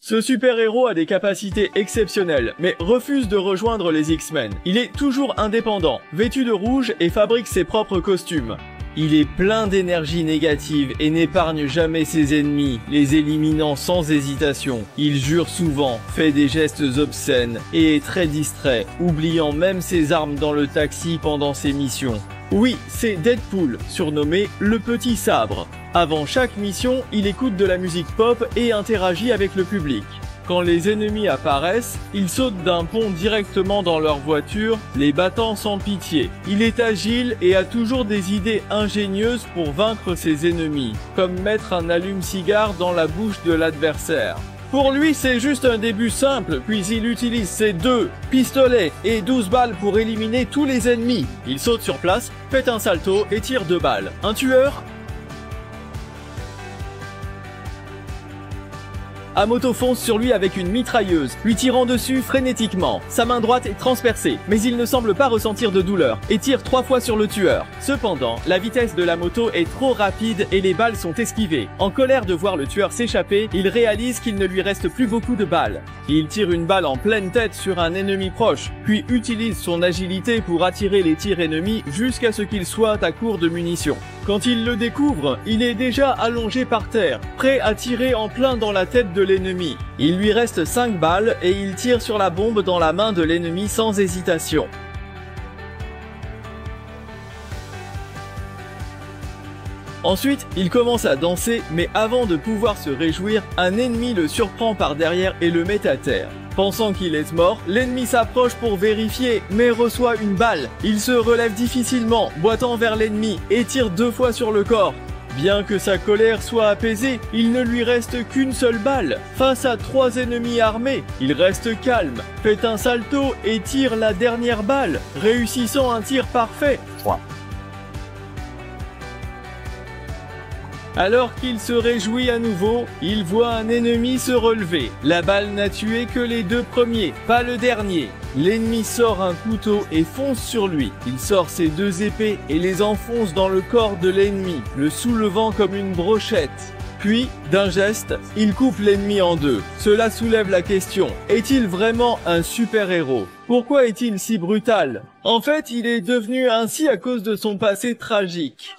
Ce super-héros a des capacités exceptionnelles, mais refuse de rejoindre les X-Men. Il est toujours indépendant, vêtu de rouge et fabrique ses propres costumes. Il est plein d'énergie négative et n'épargne jamais ses ennemis, les éliminant sans hésitation. Il jure souvent, fait des gestes obscènes et est très distrait, oubliant même ses armes dans le taxi pendant ses missions. Oui, c'est Deadpool, surnommé le Petit Sabre. Avant chaque mission, il écoute de la musique pop et interagit avec le public. Quand les ennemis apparaissent, il saute d'un pont directement dans leur voiture, les battant sans pitié. Il est agile et a toujours des idées ingénieuses pour vaincre ses ennemis, comme mettre un allume-cigare dans la bouche de l'adversaire. Pour lui, c'est juste un début simple, puis il utilise ses 2 pistolets et 12 balles pour éliminer tous les ennemis. Il saute sur place, fait un salto et tire 2 balles. Un tueur ? Amoto fonce sur lui avec une mitrailleuse, lui tirant dessus frénétiquement. Sa main droite est transpercée, mais il ne semble pas ressentir de douleur, et tire 3 fois sur le tueur. Cependant, la vitesse de la moto est trop rapide et les balles sont esquivées. En colère de voir le tueur s'échapper, il réalise qu'il ne lui reste plus beaucoup de balles. Il tire une balle en pleine tête sur un ennemi proche, puis utilise son agilité pour attirer les tirs ennemis jusqu'à ce qu'il soit à court de munitions. Quand il le découvre, il est déjà allongé par terre, prêt à tirer en plein dans la tête de l'ennemi. Il lui reste 5 balles et il tire sur la bombe dans la main de l'ennemi sans hésitation. Ensuite, il commence à danser, mais avant de pouvoir se réjouir, un ennemi le surprend par derrière et le met à terre. Pensant qu'il est mort, l'ennemi s'approche pour vérifier, mais reçoit une balle. Il se relève difficilement, boitant vers l'ennemi, et tire 2 fois sur le corps. Bien que sa colère soit apaisée, il ne lui reste qu'une seule balle. Face à 3 ennemis armés, il reste calme, fait un salto et tire la dernière balle, réussissant un tir parfait. 3. Alors qu'il se réjouit à nouveau, il voit un ennemi se relever. La balle n'a tué que les 2 premiers, pas le dernier. L'ennemi sort un couteau et fonce sur lui. Il sort ses 2 épées et les enfonce dans le corps de l'ennemi, le soulevant comme une brochette. Puis, d'un geste, il coupe l'ennemi en 2. Cela soulève la question, est-il vraiment un super-héros ? Pourquoi est-il si brutal ? En fait, il est devenu ainsi à cause de son passé tragique.